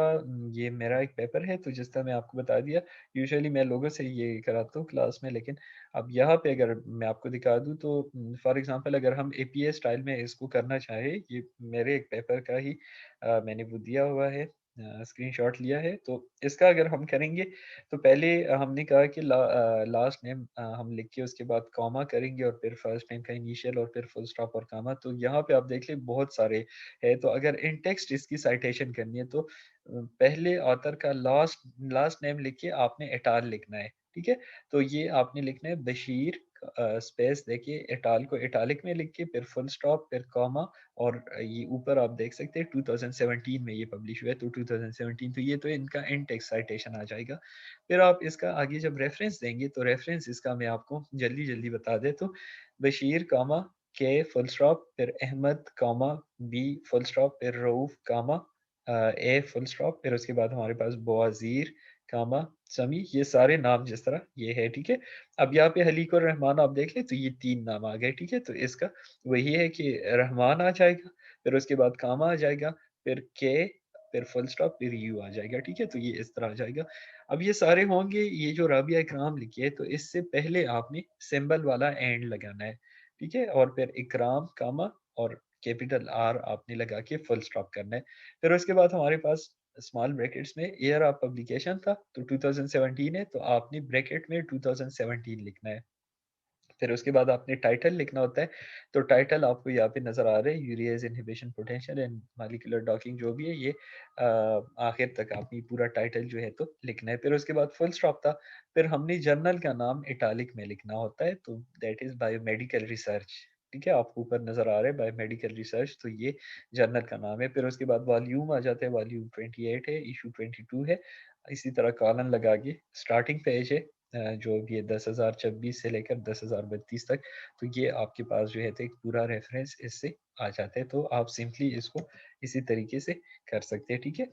ये मेरा एक पेपर है, तो जिस तरह मैं आपको बता दिया, यूजुअली मैं लोगों से ये कराता हूँ क्लास में, लेकिन अब यहाँ पे अगर मैं आपको दिखा दूँ तो फॉर एग्ज़ाम्पल अगर हम एपीए स्टाइल में इसको करना चाहें, ये मेरे एक पेपर का ही मैंने वो दिया हुआ है, स्क्रीनशॉट लिया है। तो इसका अगर हम करेंगे तो पहले हमने कहा कि लास्ट नेम हम लिख के उसके बाद कॉमा करेंगे और फिर फर्स्ट नेम का इनिशियल और फिर फुल स्टॉप और कॉमा। तो यहाँ पे आप देख लें बहुत सारे है, तो अगर इन टेक्स्ट इसकी साइटेशन करनी है तो पहले ऑथर का लास्ट लास्ट नेम लिख के आपने एटाल लिखना है, ठीक है? तो ये आपने लिखना है बशीर स्पेस देखिए, इटाल को इटालिक में लिख के फिर फुल स्टॉप फिर कॉमा, और ये ऊपर आप देख सकते हैं 2017 में ये पब्लिश हुआ है, तो 2017, तो ये तो इनका इन टेक्स्ट साइटेशन आ जाएगा। फिर आप इसका आगे जब रेफरेंस देंगे तो रेफरेंस इसका मैं आपको जल्दी जल्दी बता दे तो बशीर कामा के फुल स्टॉप फिर अहमद कामा बी फुल स्टॉप फिर रऊफ कामा ए फुल स्टॉप, फिर उसके बाद हमारे पास बोआजीर कामा समी, ये सारे नाम जिस तरह ये है, ठीक है। अब यहाँ पे हलीक और रहमान आप देख लें तो ये 3 नाम आ गए, ठीक है। तो इसका वही है कि रहमान आ जाएगा, फिर उसके बाद कामा आ जाएगा, फिर के, फिर फुल स्टॉप, फिर यू आ जाएगा, ठीक है। तो ये इस तरह आ जाएगा। अब ये सारे होंगे, ये जो राबिया इकराम लिखी है तो इससे पहले आपने सिंबल वाला एंड लगाना है, ठीक है। और फिर इकराम कामा और कैपिटल आर आपने लगा के फुल स्टॉप करना है। फिर उसके बाद हमारे पास स्मॉल ब्रैकेट्स में ईयर ऑफ पब्लिकेशन था तो 2017 है, तो आपने ब्रैकेट में 2017 लिखना है। फिर उसके बाद आपने टाइटल लिखना होता है, तो टाइटल आपको यहाँ पे नजर आ रहा है, ureas inhibition potential and molecular docking, जो भी है ये आखिर तक आपने पूरा टाइटल जो है तो लिखना है। फिर उसके बाद फुल स्टॉप था। फिर हमने जर्नल का नाम इटालिक में लिखना होता है, तो दैट इज बायोमेडिकल रिसर्च, ठीक है। आपको ऊपर नजर आ रहा है बायोमेडिकल रिसर्च, तो ये जर्नल का नाम है। फिर उसके बाद वॉल्यूम आ जाता है, वॉल्यूम 28 है, इशू 22 है। इसी तरह कॉलन लगा के स्टार्टिंग पेज है जो भी है 10,026 से लेकर 10,032 तक, तो ये आपके पास जो है तो एक पूरा रेफरेंस इससे आ जाता है। तो आप सिंपली इसको इसी तरीके से कर सकते हैं, ठीक है।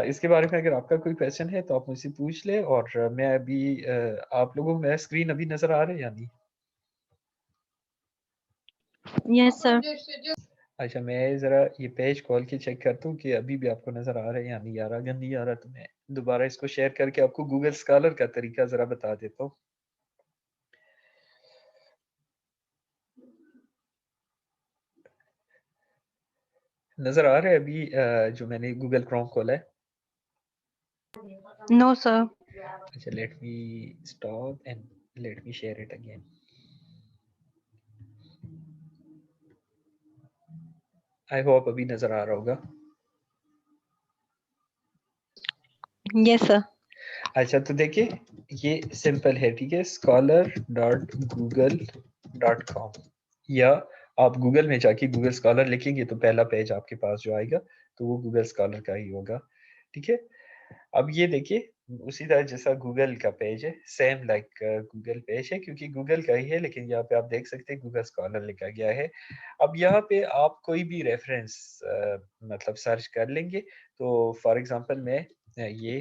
इसके बारे में अगर आपका कोई क्वेश्चन है तो आप मुझसे पूछ ले, और मैं अभी आप लोगों को मेरा स्क्रीन अभी नजर आ रहा है या नहीं? Yes sir. अच्छा, मैं ज़रा ये पेज खोल के चेक करता हूँ कि अभी भी आपको नज़र आ रहा है या नहीं आ रहा। अगर नहीं आ रहा तो मैं दोबारा इसको शेयर करके आपको गूगल स्कॉलर का तरीका ज़रा बता देता हूँ। नज़र आ रहा है अभी जो मैंने गूगल क्रोम खोला है? No sir. अच्छा, let me stop and let me share it again. I hope अभी नज़र आ रहा होगा। Yes sir. अच्छा, तो देखिए ये सिंपल है, ठीक है। scholar.google.com, या आप गूगल में जाके गूगल स्कॉलर लिखेंगे तो पहला पेज आपके पास जो आएगा तो वो गूगल स्कॉलर का ही होगा, ठीक है। अब ये देखिए उसी तरह जैसा गूगल का पेज है, सेम लाइक गूगल पेज है, क्योंकि गूगल का ही है, लेकिन यहाँ पे आप देख सकते हैं गूगल स्कॉलर लिखा गया है। अब यहाँ पे आप कोई भी रेफरेंस मतलब सर्च कर लेंगे, तो फॉर एग्जांपल मैं ये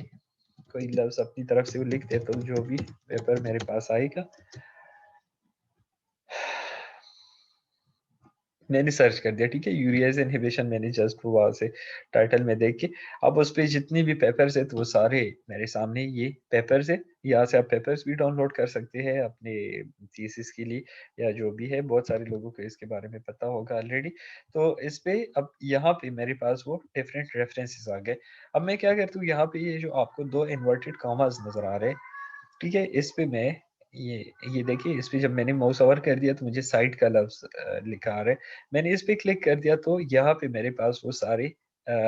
कोई लफ्ज अपनी तरफ से वो लिख देता हूँ जो भी पेपर मेरे पास आएगा। मैंने सर्च कर दिया, ठीक है, यूरियाज इनहिबिशन, मैंने जस्ट वहां से टाइटल में देख के अब उस पे जितनी भी पेपर्स है तो वो सारे मेरे सामने ये पेपर्स है। यहाँ से आप पेपर्स भी डाउनलोड कर सकते हैं अपने थीसिस के लिए, या जो भी है, बहुत सारे लोगों को इसके बारे में पता होगा ऑलरेडी। तो इस पे अब यहाँ पे मेरे पास वो डिफरेंट रेफरेंसेस आ गए। अब मैं क्या करता हूँ, यहाँ पे ये जो आपको 2 इन्वर्टेड कॉमास नजर आ रहे हैं, ठीक है, इस पे मैं ये ये देखिए, इस पे जब मैंने माउस ओवर कर दिया तो मुझे साइट का लफ्ज लिखा आ रहा है। मैंने इस पे क्लिक कर दिया तो यहाँ पे मेरे पास वो सारे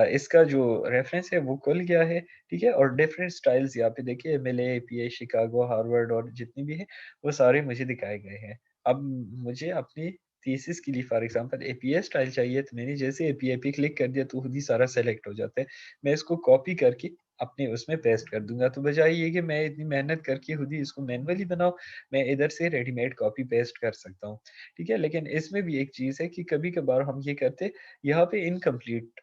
इसका जो रेफरेंस है वो खुल गया है, ठीक है। और डिफरेंट स्टाइल्स यहाँ पे देखिए, एमएलए, एपीए, शिकागो, हार्वर्ड और जितनी भी है वो सारे मुझे दिखाए गए हैं। अब मुझे अपनी थीसिस के लिए फॉर एग्जांपल एपीए स्टाइल चाहिए, तो मैंने जैसे एपीए पे क्लिक कर दिया तो खुद ही सारा सेलेक्ट हो जाता है। मैं इसको कॉपी करके अपने उसमें पेस्ट कर दूंगा, तो बजाय ये कि मैं इतनी मेहनत करके खुद ही इसको मैनुअली बनाऊं, मैं इधर से रेडीमेड कॉपी पेस्ट कर सकता हूँ, ठीक है। लेकिन इसमें भी एक चीज़ है कि कभी कभार हम ये करते, यहाँ पे इनकम्प्लीट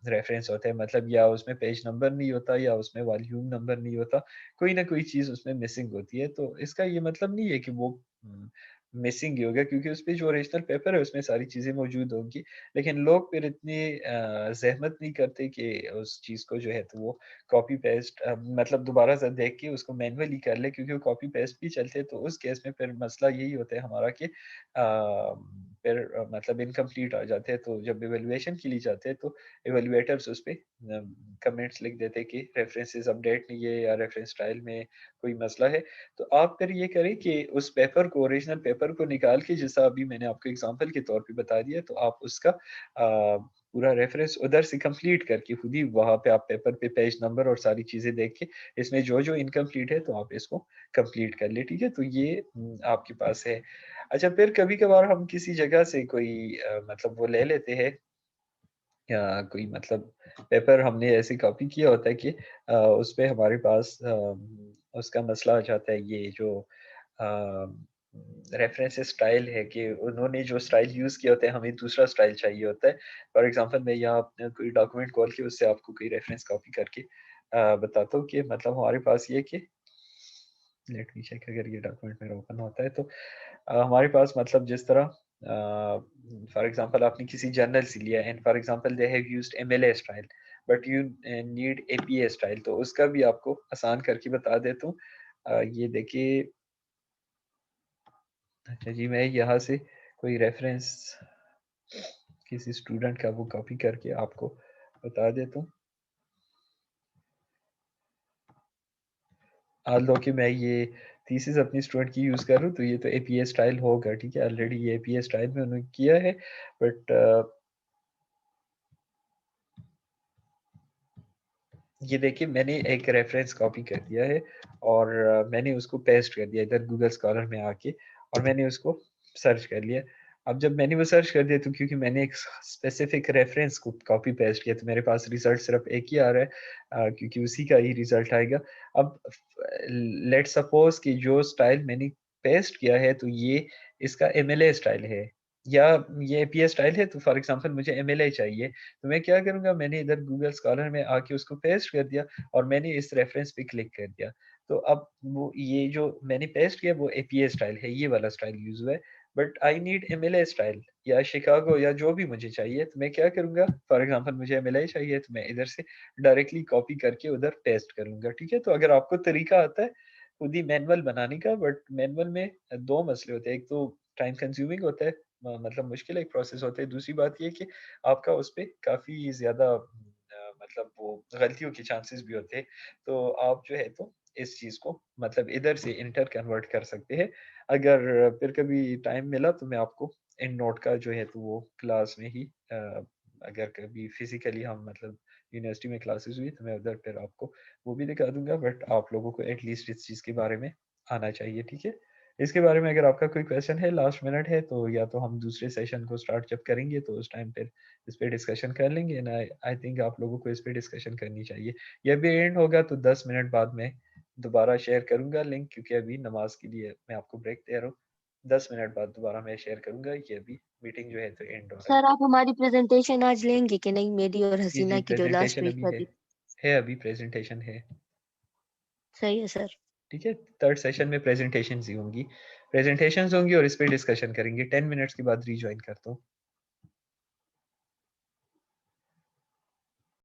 रेफरेंस होता है, मतलब या उसमें पेज नंबर नहीं होता या उसमें वॉल्यूम नंबर नहीं होता, कोई ना कोई चीज़ उसमें मिसिंग होती है। तो इसका ये मतलब नहीं है कि वो मिसिंग ही होगा, क्योंकि उसपे जो ओरिजिनल पेपर है उसमें सारी चीज़ें मौजूद होंगी। लेकिन लोग फिर इतनी ज़हमत नहीं करते कि उस चीज़ को जो है तो वो कॉपी पेस्ट मतलब दोबारा से देख के उसको मैनुअली कर ले, क्योंकि वो कॉपी पेस्ट भी चलते हैं। तो उस केस में फिर मसला यही होता है हमारा कि फिर मतलब इनकम्प्लीट आ जाते हैं। तो जब इवैल्यूएशन के लिए जाते हैं तो इवैल्यूएटर्स उस पे कमेंट्स लिख देते हैं कि रेफरेंसेस अपडेट नहीं है या रेफरेंस स्टाइल में कोई मसला है। तो आप फिर ये करें कि उस पेपर को, ओरिजिनल पेपर को निकाल के, जैसा अभी मैंने आपको एग्जांपल के तौर पे बता दिया, तो आप उसका पूरा रेफरेंस उधर से कंप्लीट करके खुद ही वहाँ पे आप पेपर पे पेज नंबर और सारी चीज़ें देख के इसमें जो-जो इनकम्प्लीट है तो आप इसको कंप्लीट कर लें, ठीक है? तो ये आपके पास है। अच्छा फिर कभी-कभार हम किसी जगह से कोई मतलब वो ले लेते हैं या कोई मतलब पेपर हमने ऐसे कॉपी किया होता है कि उसपे हमारे पास उसका मसला आ जाता है ये जो रेफरेंस स्टाइल है कि उन्होंने जो स्टाइल यूज़ किया होता है हमें दूसरा स्टाइल चाहिए होता है। फॉर एग्ज़ाम्पल मैं यहाँ कोई डॉक्यूमेंट खोल के उससे आपको कोई रेफरेंस कॉपी करके बताता हूँ कि मतलब हमारे पास ये कि लेट मी चेक अगर ये डॉक्यूमेंट मेरा ओपन होता है तो हमारे पास मतलब जिस तरह फॉर एग्जांपल आपने किसी जर्नल से लिया and for example they have used MLA style but you need APA style तो उसका भी आपको आसान करके बता देता हूँ। ये देखिए अच्छा जी मैं यहाँ से कोई रेफरेंस किसी स्टूडेंट का वो कॉपी करके आपको बता देता हूँ। ऑल्दो कि मैं ये थीसिस अपनी स्टूडेंट की यूज़ कर रहा हूँ तो ये तो एपीए स्टाइल होगा, ठीक है? ऑलरेडी ये एपीए स्टाइल में उन्होंने किया है बट ये देखिए मैंने एक रेफरेंस कॉपी कर दिया है और मैंने उसको पेस्ट कर दिया इधर गूगल स्कॉलर में आके और मैंने उसको सर्च कर लिया। अब जब मैंने वो सर्च कर दिया तो क्योंकि मैंने एक स्पेसिफिक रेफरेंस को कॉपी पेस्ट किया तो मेरे पास रिजल्ट सिर्फ एक ही आ रहा है क्योंकि उसी का ही रिजल्ट आएगा। अब लेट्स सपोज कि जो स्टाइल मैंने पेस्ट किया है तो ये इसका एमएलए स्टाइल है या ये एपीए स्टाइल है तो फॉर एग्जांपल मुझे एमएलए चाहिए तो मैं क्या करूँगा मैंने इधर गूगल स्कॉलर में आके उसको पेस्ट कर दिया और मैंने इस रेफरेंस पे क्लिक कर दिया। तो अब वो ये जो मैंने पेस्ट किया वो एपीए स्टाइल है, ये वाला स्टाइल यूज़ हुआ है। But I need MLA style या शिकागो या जो भी मुझे चाहिए तो मैं क्या करूँगा फॉर एग्जांपल मुझे एमएलए चाहिए तो मैं इधर से डायरेक्टली कॉपी करके उधर पेस्ट कर लूँगा, ठीक है? तो अगर आपको तरीका आता है खुद ही मैनुअल बनाने का बट मैनुअल में 2 मसले होते हैं। एक तो टाइम कंज्यूमिंग होता है मतलब मुश्किल एक प्रोसेस होता है। दूसरी बात ये है कि आपका उसपे काफ़ी ज़्यादा मतलब वो गलतियों के चांसेस भी होते हैं। तो आप जो है तो इस चीज़ को मतलब इधर से इंटर कन्वर्ट कर सकते हैं। अगर फिर कभी टाइम मिला तो मैं आपको एंड नोट का जो है तो वो क्लास में ही अगर कभी फिज़िकली हम मतलब यूनिवर्सिटी में क्लासेस हुई तो मैं उधर फिर आपको वो भी दिखा दूँगा बट आप लोगों को एटलीस्ट इस चीज़ के बारे में आना चाहिए, ठीक है? इसके बारे में अगर आपका कोई क्वेश्चन है लास्ट मिनट है तो या तो हम दूसरे सेशन को स्टार्ट जब करेंगे तो उस टाइम फिर इस पे डिस्कशन कर लेंगे एंड आई आई थिंक आप लोगों को इस पे डिस्कशन करनी चाहिए। ये भी एंड होगा तो 10 मिनट बाद मैं दोबारा शेयर करूँगा लिंक क्योंकि अभी नमाज़ के लिए मैं आपको ब्रेक दे रहा हूँ। 10 मिनट बाद दोबारा मैं शेयर करूँगा। ये अभी मीटिंग जो है तो एंड हो रहा है। सर आप हमारी प्रेजेंटेशन आज लेंगे कि नहीं, मेरी और जी, जी हसीना की जो लास्ट प्रेज़ेंटेशन वीक अभी में है। थी? है अभी प्रेज़ेंटेशन है। सही है सर। ठीक है? 3rd सेशन में प्रेज़ेंटेशंस ही होंगी। प्रेज़ेंटेशंस होंगी और इस पे डिस्कशन करेंगे। 10 मिनट्स के बाद रिजॉइन करता हूँ।